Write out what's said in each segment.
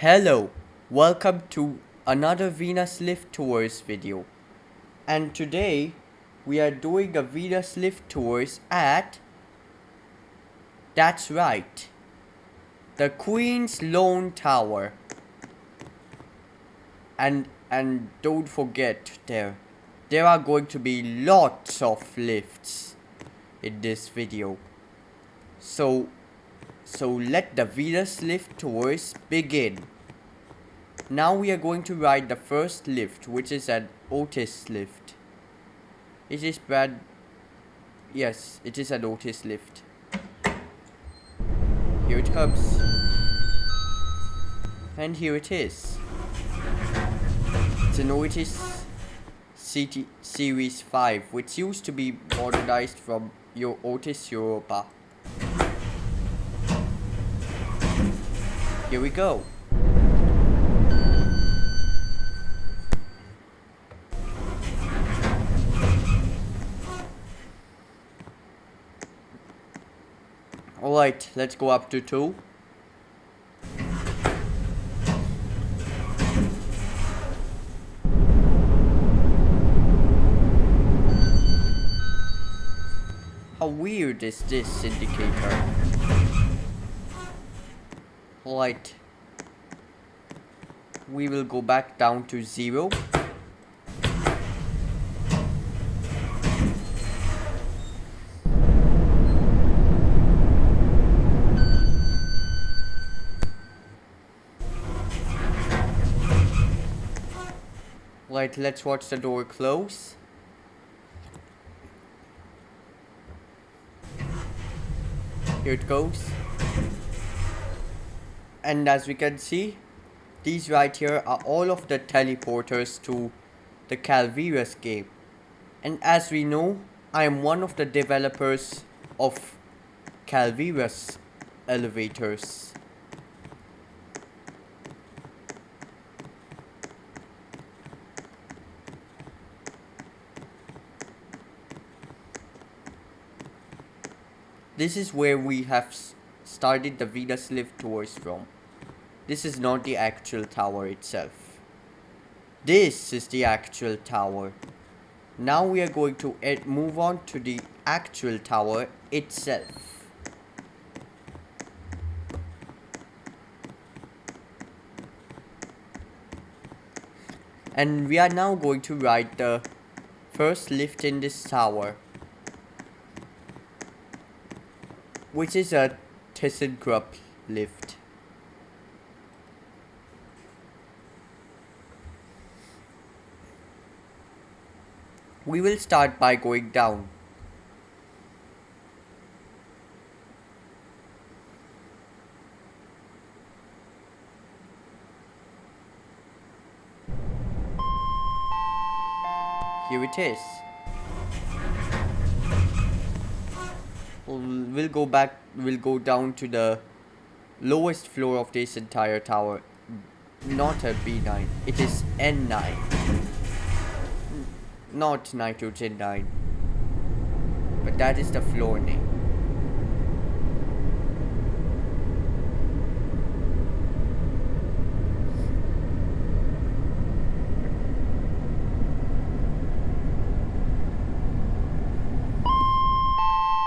Hello, welcome to another VenusLiftTOURS video. And today we are doing a VenusLiftTOURS at, that's right, the Queen's Lone Tower. And don't forget there are going to be lots of lifts in this video. So let the VenusLiftTOURS begin. Now we are going to ride the first lift, which is an Otis lift. It is yes, it is an Otis lift. Here it comes. And here it is. It's an Otis CT Series 5, which used to be modernized from your Otis Europa. Here we go. Alright, let's go up to 2. How weird is this indicator? Alright. We will go back down to 0. Right, let's watch the door close. Here it goes. And as we can see, these right here are all of the teleporters to the Calvirus game. And as we know, I am one of the developers of Calvirus elevators. This is where we have started the VenusLiftTOURS from. This is not the actual tower itself. This is the actual tower. Now we are going to move on to the actual tower itself. And we are now going to ride the first lift in this tower, which is a ThyssenKrupp lift. We will start by going down. Here it is. We'll go down to the lowest floor of this entire tower. Not a B9, it is N9. Not nitrogen 9. But that is the floor name.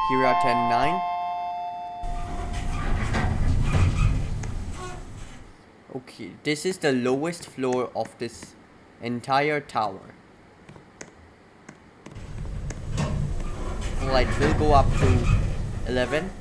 Here are 10-9. Okay, this is the lowest floor of this entire tower. Alright, we'll go up to 11.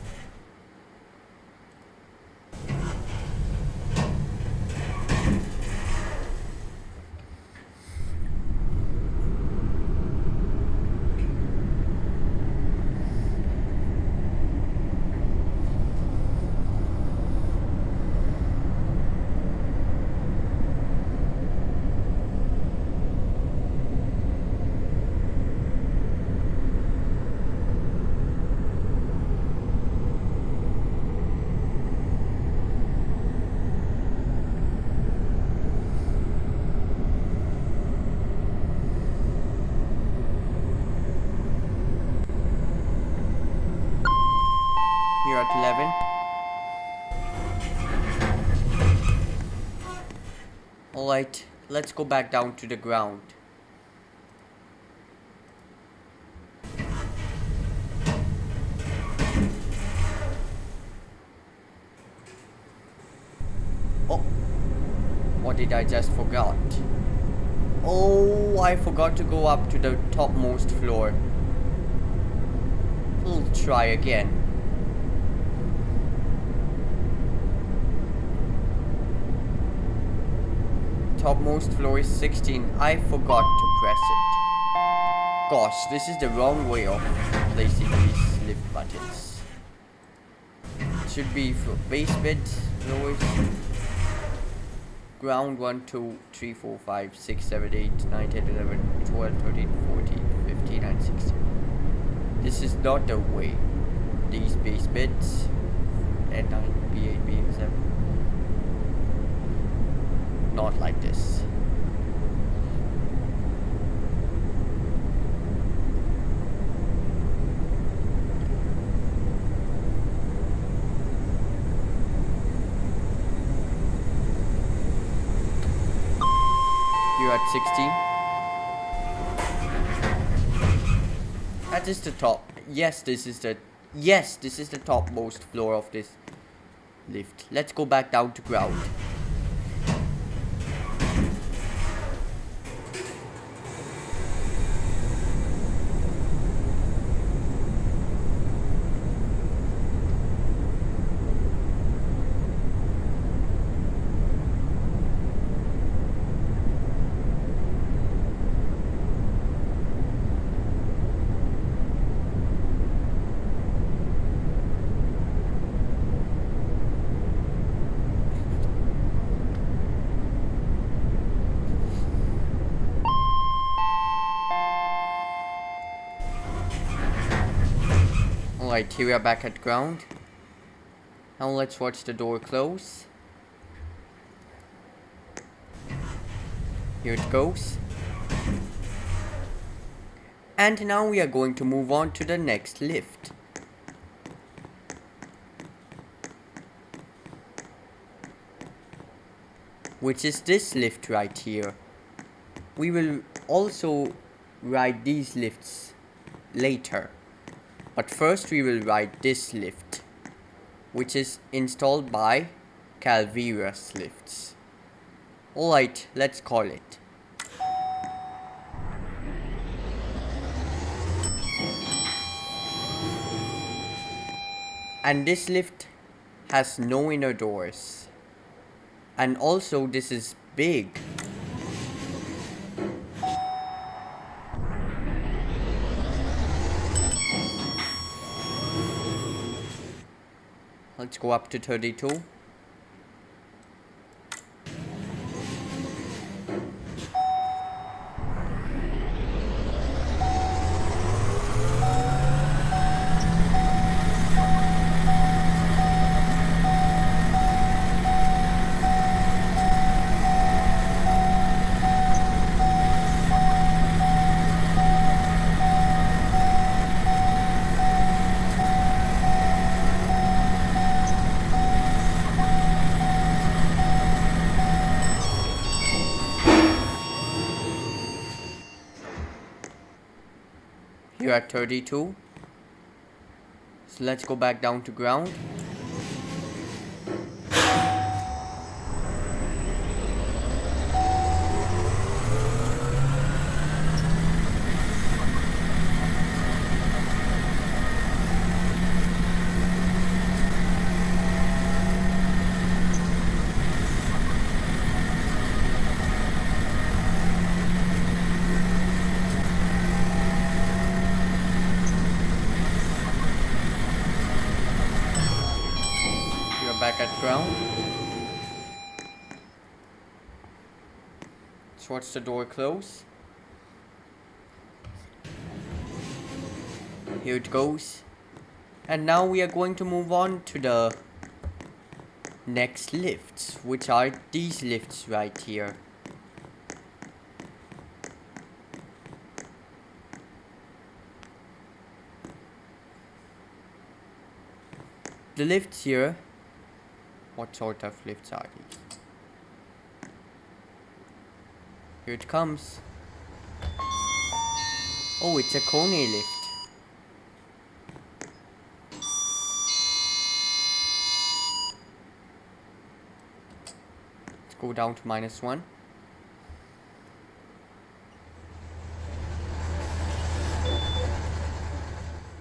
Alright, let's go back down to the ground. Oh, what did I just forgot? Oh, I forgot to go up to the topmost floor. We'll try again. Topmost floor is 16. I forgot to press it. Gosh, this is the wrong way of placing these lift buttons. It should be for base beds, floors, ground 1, 2, 3, 4, 5, 6, 7, 8, 9, 10, 11, 12, 13, 14, 15, and 16. This is not the way. These base beds, N9, B8, B7. Not like this. You're at 16. That is the top. Yes, this is the topmost floor of this lift. Let's go back down to ground. Alright, here we are back at ground. Now let's watch the door close. Here it goes. And now we are going to move on to the next lift. Which is this lift right here. We will also ride these lifts later. But first we will ride this lift, which is installed by Calvirus lifts. Alright, let's call it. And this lift has no inner doors. And also this is big. Let's go up to 32. You're at 32. So let's go back down to ground. Back at ground. Let's watch the door close. Here it goes. And now we are going to move on to the next lifts, which are these lifts right here. The lifts here. What sort of lifts are these? Here it comes. Oh, it's a Kone lift. Let's go down to -1.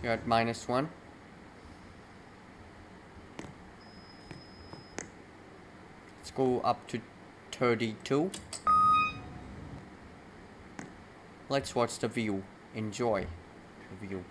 You're at -1. Let's go up to 32. Let's watch the view. Enjoy the view.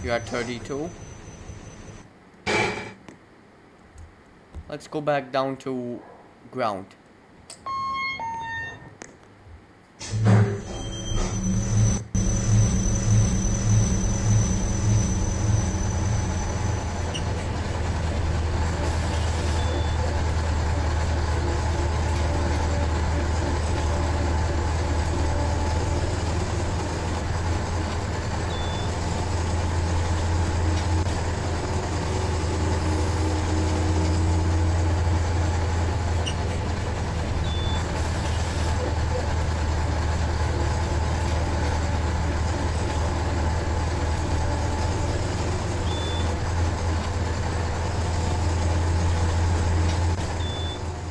You're at 32. Let's go back down to ground.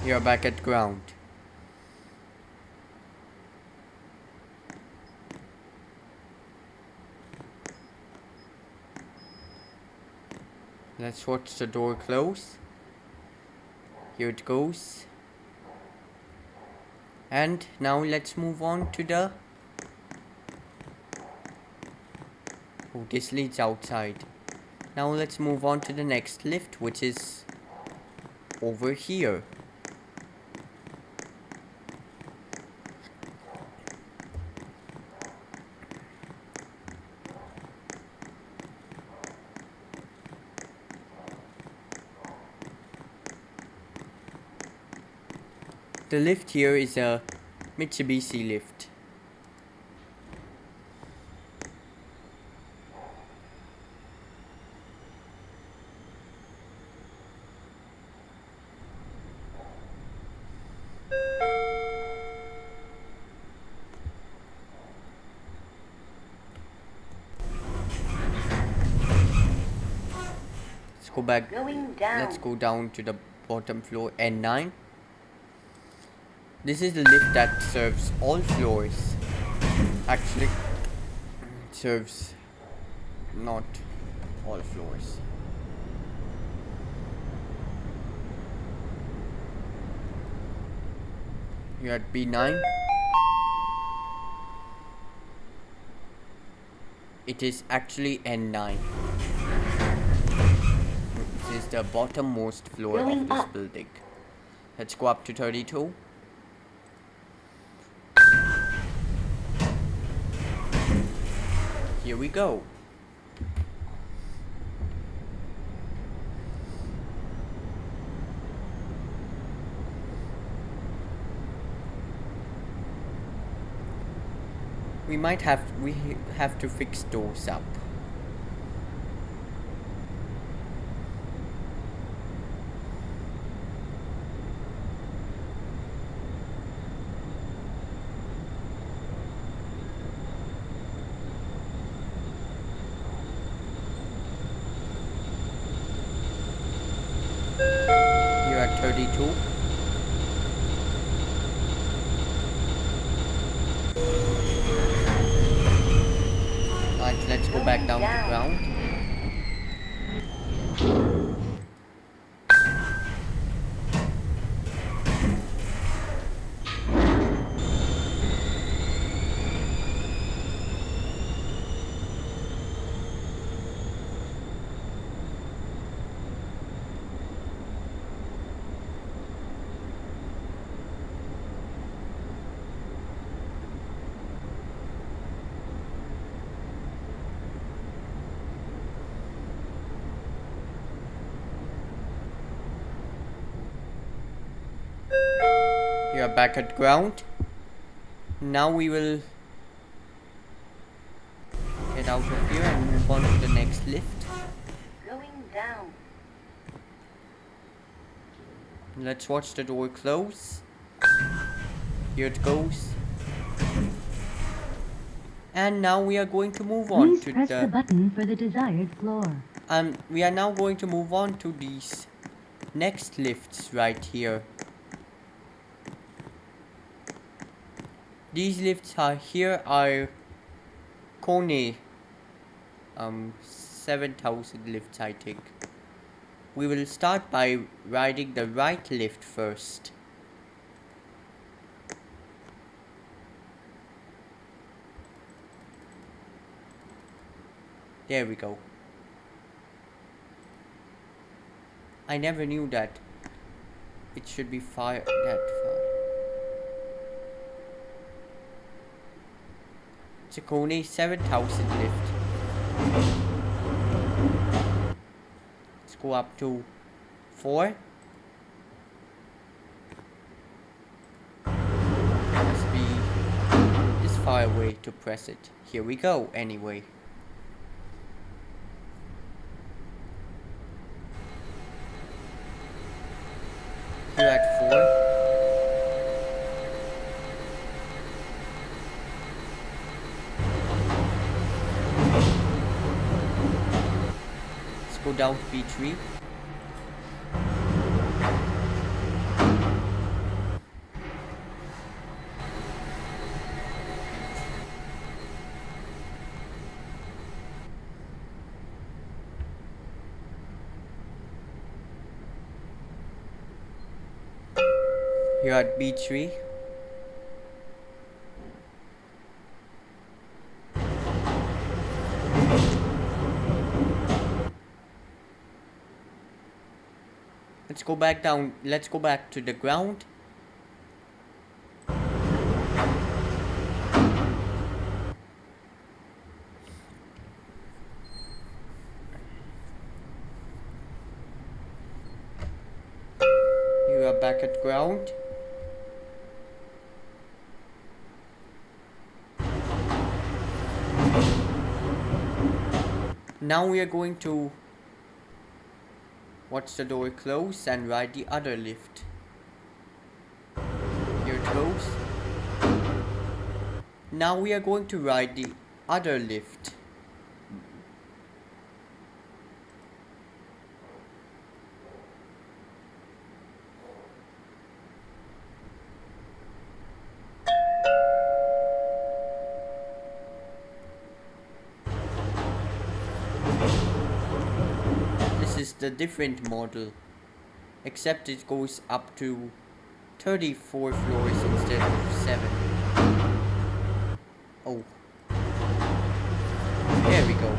You're back at ground. Let's watch the door close. Here it goes. And now let's move on to the... Oh, this leads outside. Now let's move on to the next lift, which is over here. The lift here is a Mitsubishi lift. Let's go back. Let's go down to the bottom floor, N9. This is the lift that serves all floors. Actually, it serves not all floors. You're at B9. It is actually N9. This is the bottommost floor of this building. Let's go up to 32. Here we go. We have to fix those up. You're at 32. Let's go back down to ground. We are back at ground. Now we will get out of here and move on to the next lift. Going down. Let's watch the door close. Here it goes. And now we are going to move on Please to press the button for the desired floor. we are now going to move on to these next lifts right here. These lifts are Kone 7000 lifts, I think. We will start by riding the right lift first. There we go. I never knew that it should be that far. It's a Kone 7000 lift. Let's go up to 4. Must be this far away to press it. Here we go anyway. Here at 4. Let's go down to B3. Here at B3. Let's go back down. Let's go back to the ground. You are back at ground. Now we are going to watch the door close and ride the other lift. Here it goes. Now we are going to ride the other lift. This is the different model, except it goes up to 34 floors instead of 7. Oh. There we go.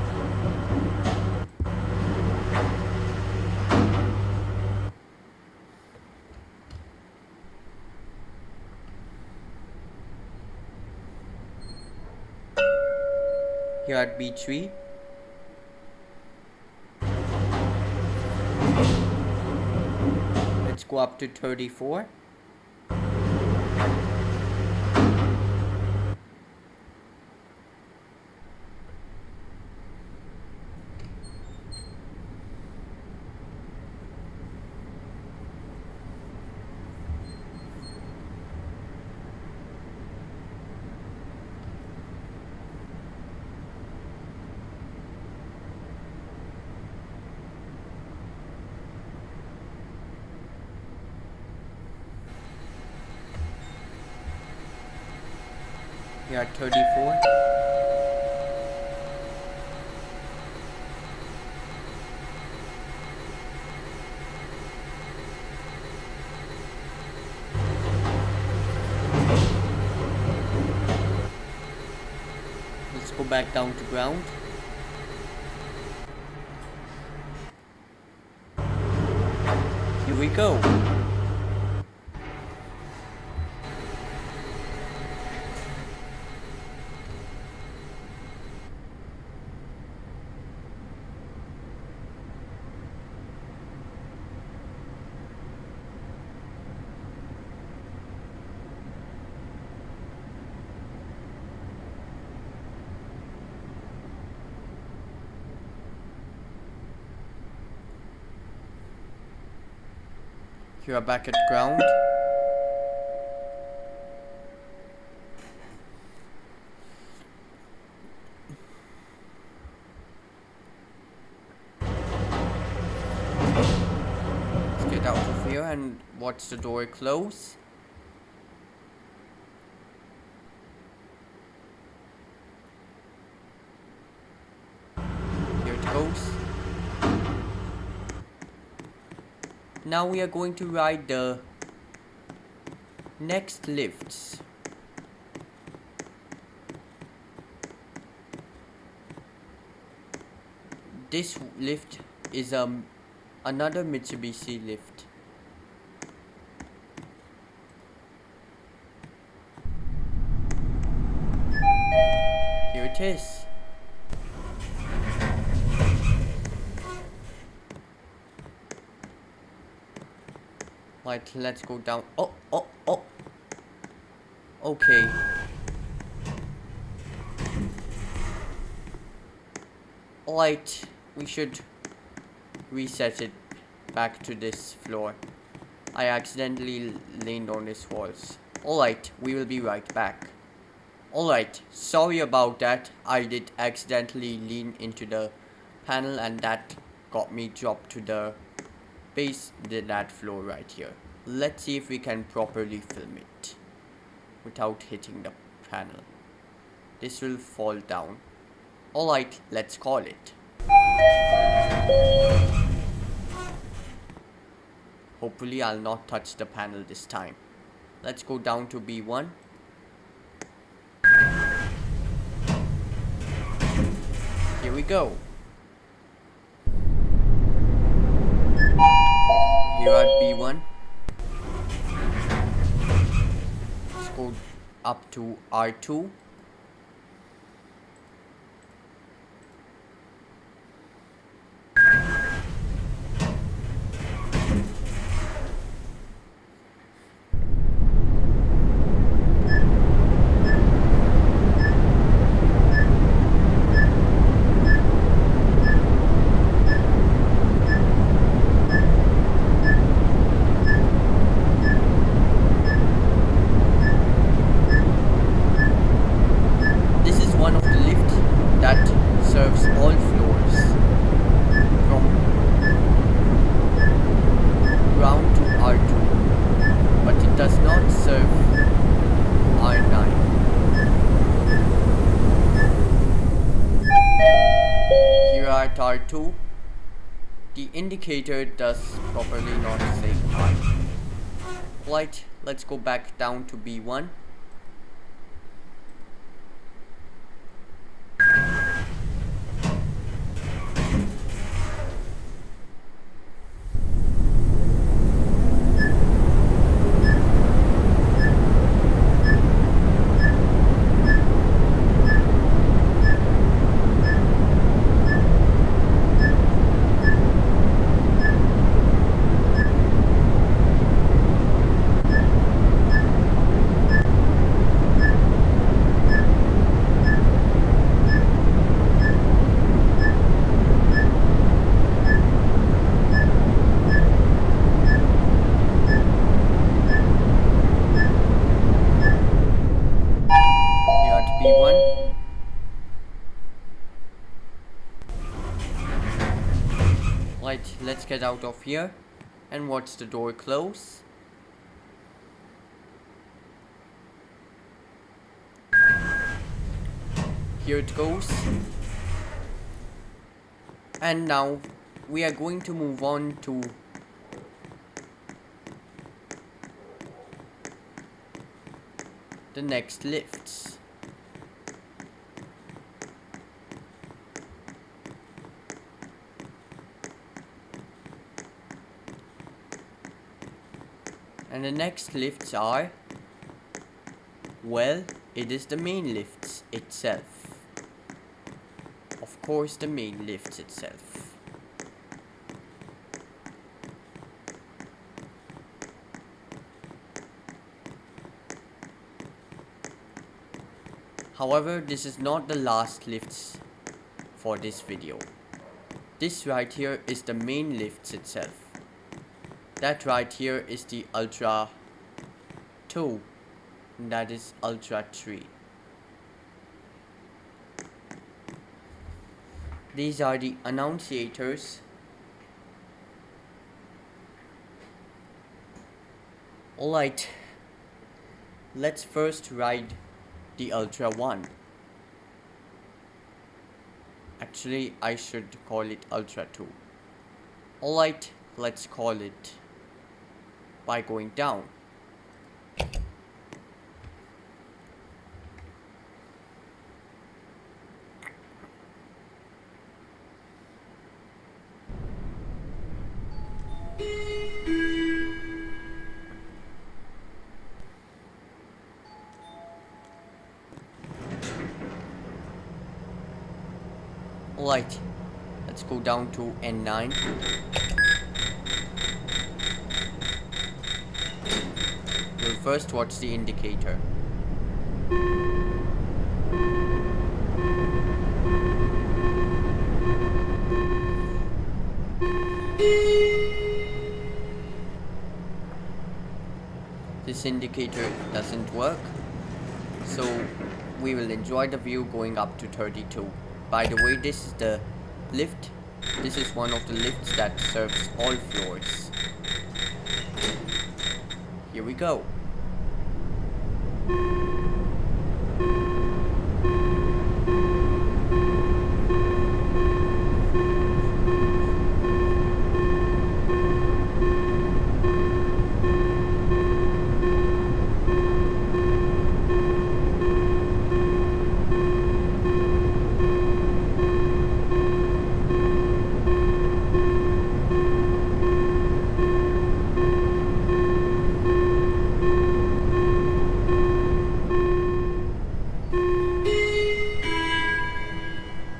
Here at B3. Let's go up to 34. Here at 34. Let's go back down to ground. Here we go. You are back at ground. Let's get out of here and watch the door close. Here it goes. Now we are going to ride the next lifts. This lift is another Mitsubishi lift. Here it is. Right, let's go down. Oh. Okay. Alright, we should reset it back to this floor. I accidentally leaned on these walls. Alright, we will be right back. Alright, sorry about that. I did accidentally lean into the panel and that got me dropped to the base, that floor right here. Let's see if we can properly film it without hitting the panel. This will fall down. Alright, let's call it. Hopefully I'll not touch the panel this time. Let's go down to B1. Here we go. Here at B1. Let's go up to R2. R2, the indicator does properly not say hi. Right, let's go back down to B1. Right, let's get out of here and watch the door close. Here it goes. And now we are going to move on to the next lifts. And the next lifts are, well, it is the main lifts itself. Of course, the main lifts itself. However, this is not the last lifts for this video. This right here is the main lifts itself. That right here is the Ultra 2. And that is Ultra 3. These are the annunciators. Alright, let's first ride the Ultra 1. Actually, I should call it Ultra 2. Alright, let's call it by going down. Alright, let's go down to N9. We'll first watch the indicator. This indicator doesn't work, so we will enjoy the view going up to 32. By the way, this is the lift. This is one of the lifts that serves all floors. Here we go.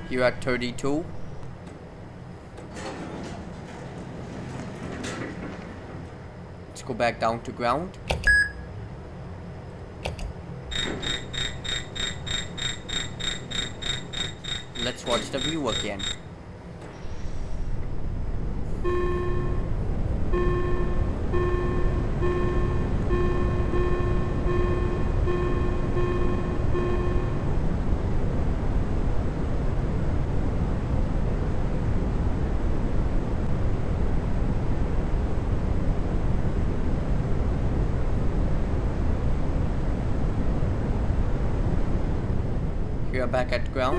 Here at 32. Let's go back down to ground. Let's watch the view again. We are back at ground.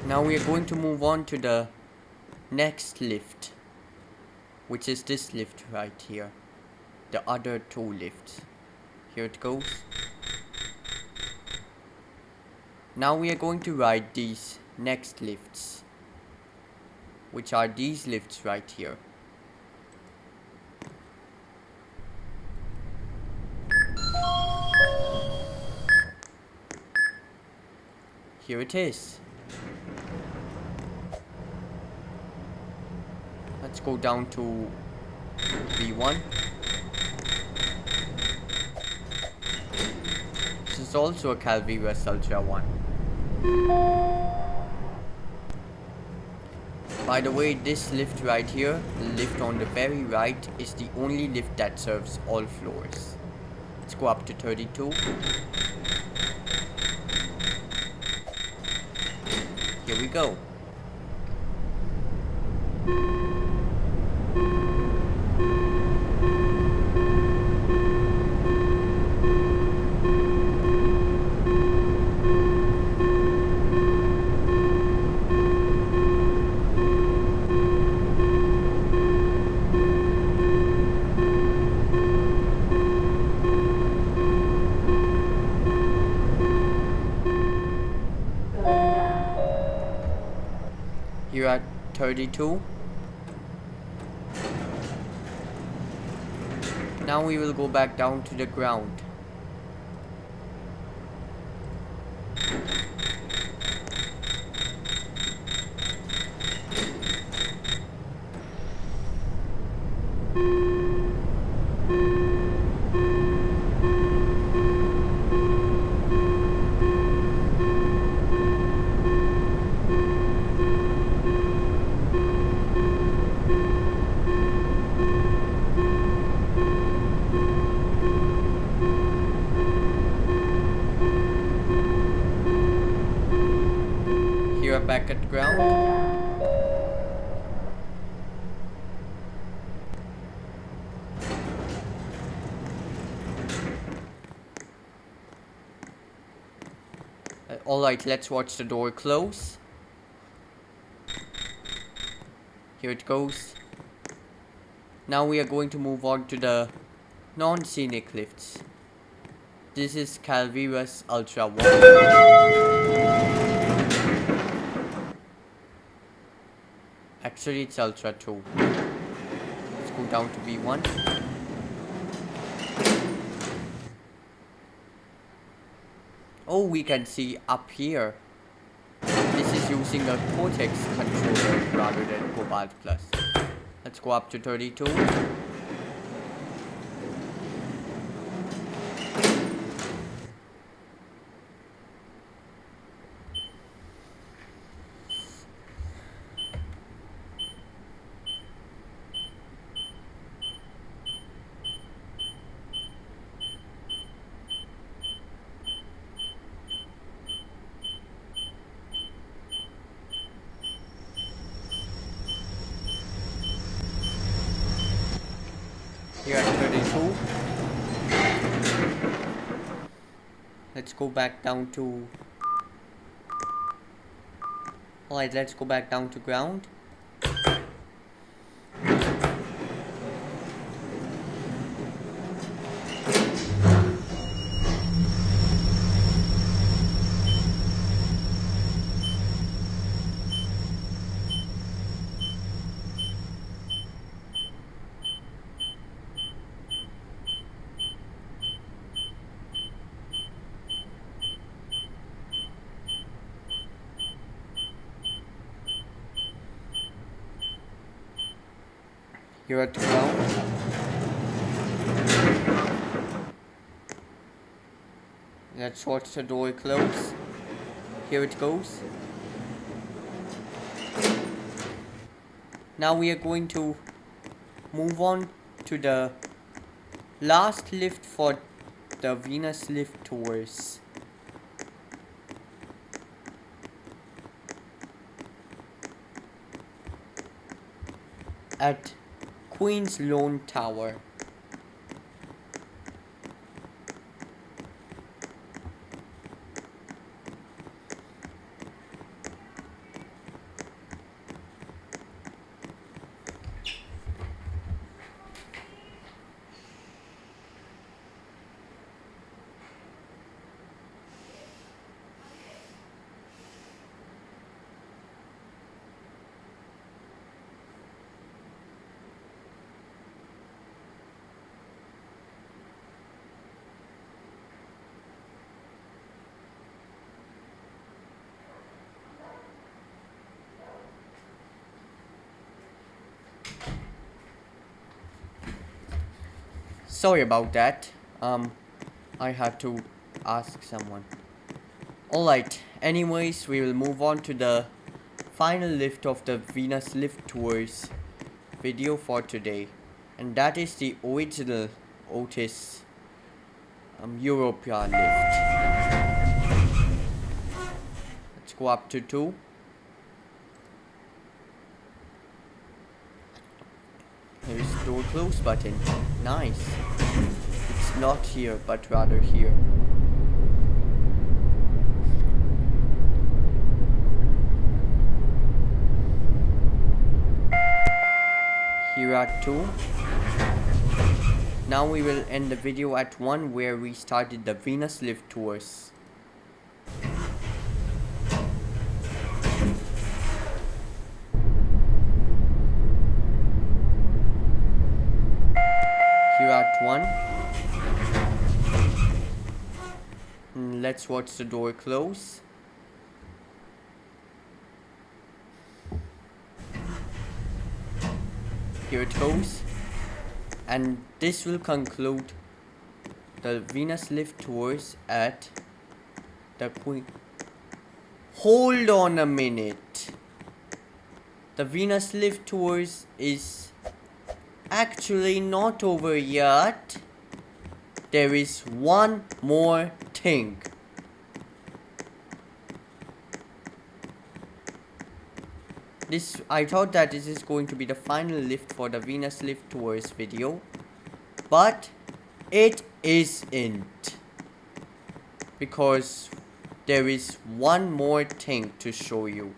Now we are going to move on to the next lift, which is this lift right here. The other two lifts. Here it goes. Now we are going to ride these next lifts, which are these lifts right here. Here it is. Let's go down to B1. This is also a Calvirus Ultra 1. By the way, this lift right here, the lift on the very right, is the only lift that serves all floors. Let's go up to 32. Here we go. Here at 32. Now we will go back down to the ground. back at ground. Alright, let's watch the door close. Here it goes. Now we are going to move on to the non-scenic lifts. This is Calvirus Ultra 1. Actually, it's Ultra 2. Let's go down to V1. Oh, we can see up here. This is using a Cortex controller rather than Cobalt Plus. Let's go up to 32. Here at 32. Let's go back down to... Alright, let's go back down to ground. Here at the ground. Let's watch the door close. Here it goes. Now we are going to move on to the last lift for the VenusLiftTOURS. At Queen's Lone Tower. Sorry about that. I had to ask someone. Alright, anyways, we will move on to the final lift of the VenusLiftTOURS video for today. And that is the original Otis Europa lift. Let's go up to 2. Here is the door close button. Nice. It's not here, but rather here. Here are 2. Now we will end the video at 1 where we started the VenusLiftTOURS. Here at 1. Let's watch the door close. Here it goes. And this will conclude the VenusLiftTOURS at the Queen. Hold on a minute. The VenusLiftTOURS is actually not over yet. There is one more thing. I thought that this is going to be the final lift for the Venus Lift Tours video, but it isn't, because there is one more thing to show you.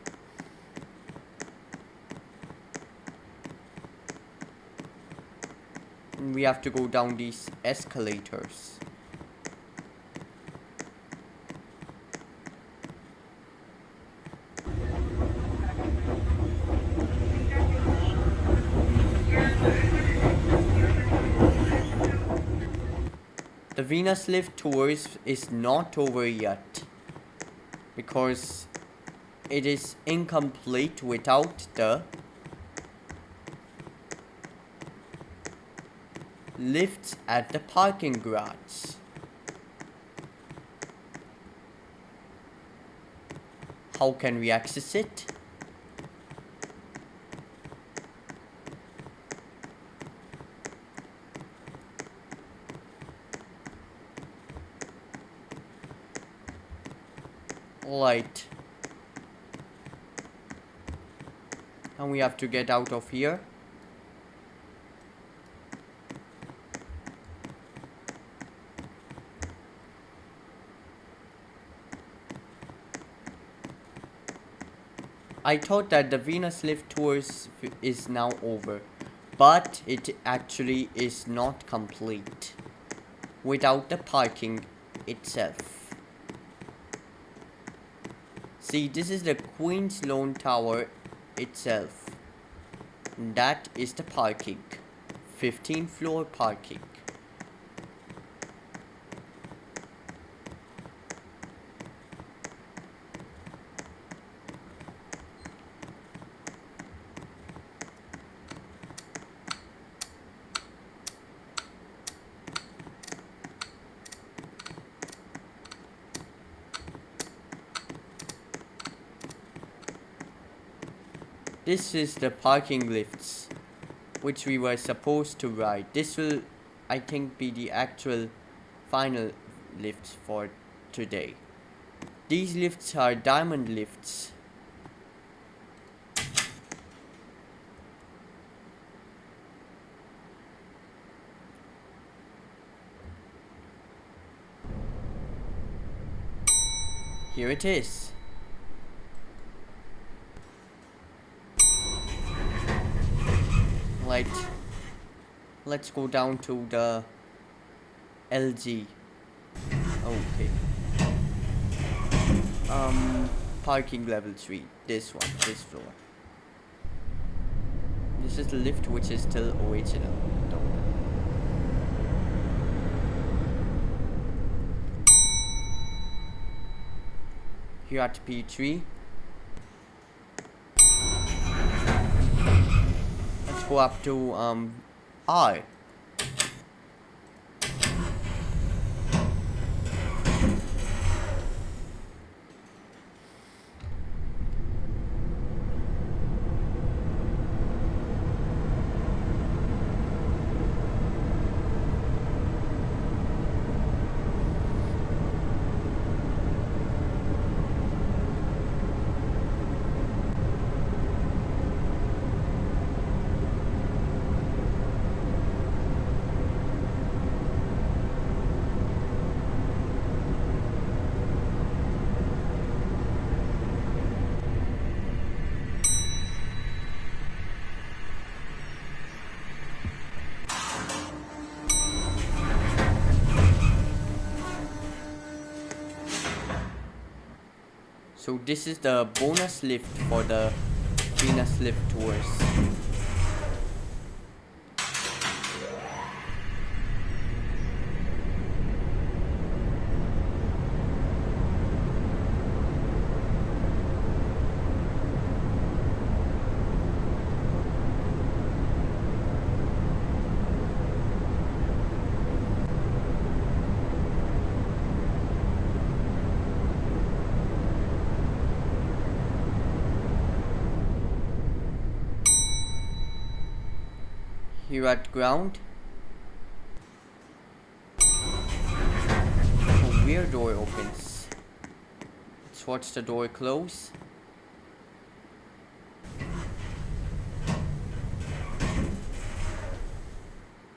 And we have to go down these escalators. The Venus Lift Tours is not over yet, because it is incomplete without the lifts at the parking garage. How can we access it? Right. And we have to get out of here. I thought that the Venus Lift Tours is now over, but it actually is not complete without the parking itself. See, this is the Queen's Lawn Tower itself. And that is the parking. 15th floor parking. This is the parking lifts which we were supposed to ride. This will, I think, be the actual final lifts for today. These lifts are diamond lifts. Here it is. Right, let's go down to the LG. Okay. Parking level 3. This one, this floor. This is the lift which is still original, though. Here at P3. Go up to R. So this is the bonus lift for the Venus Lift Tours. Here at ground. A weird door opens. Let's watch the door close.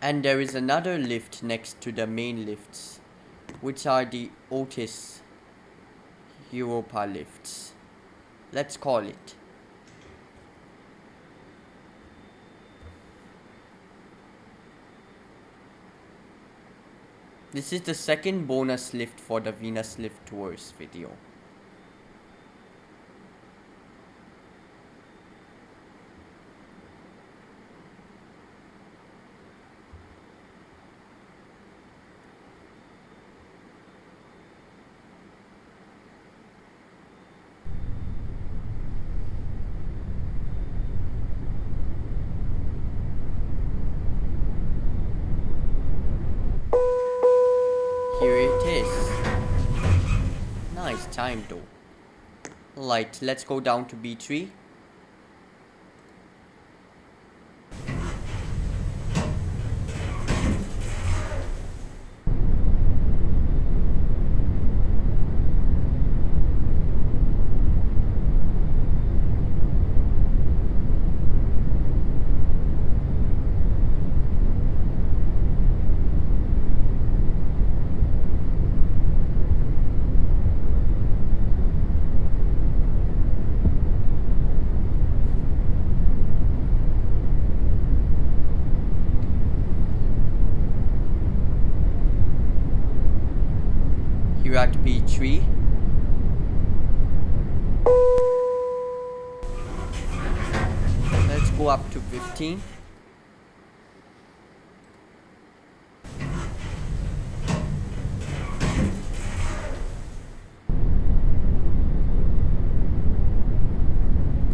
And there is another lift next to the main lifts, which are the Otis Europa lifts. Let's call it. This is the second bonus lift for the VenusLiftTOURS video. Here it is. Nice time though. Right, let's go down to B3. Here at B3. Let's go up to 15.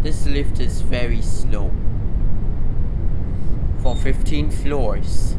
This lift is very slow for 15 floors.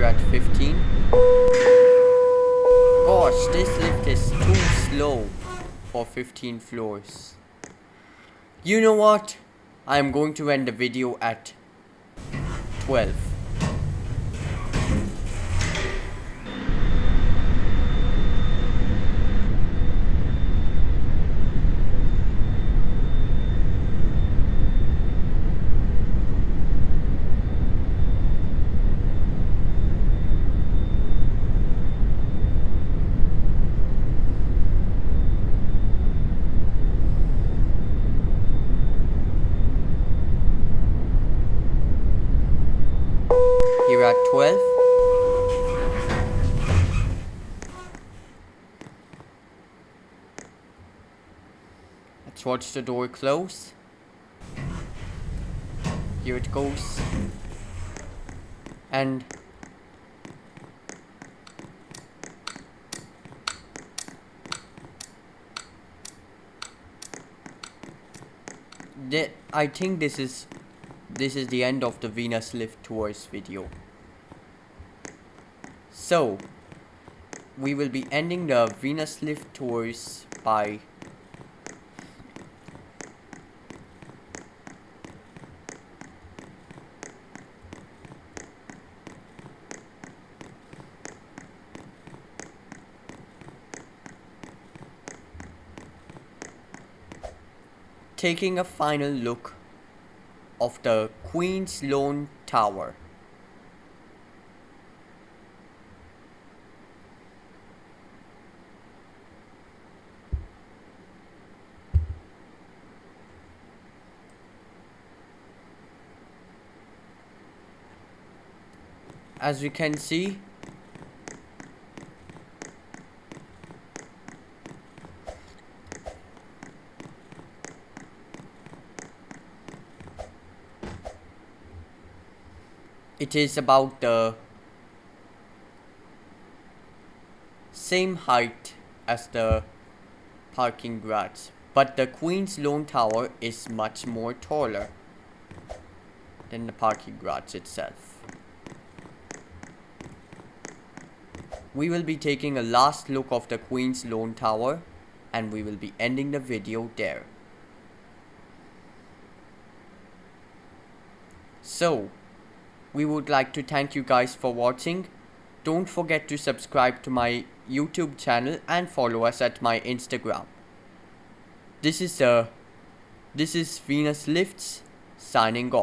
At 15. Gosh, this lift is too slow for 15 floors. You know what? I'm going to end the video at 12. at 12. Let's watch the door close. Here it goes. And I think this is the end of the Venus Lift Tours video. So we will be ending the Venus Lift Tours by taking a final look of the Queen's Lawn Tower. As we can see, it is about the same height as the parking garage, but the Queen's Lawn Tower is much more taller than the parking garage itself. We will be taking a last look of the Queen's Lawn Tower, and we will be ending the video there. So, we would like to thank you guys for watching. Don't forget to subscribe to my YouTube channel and follow us at my Instagram. This is Venus Lifts signing off.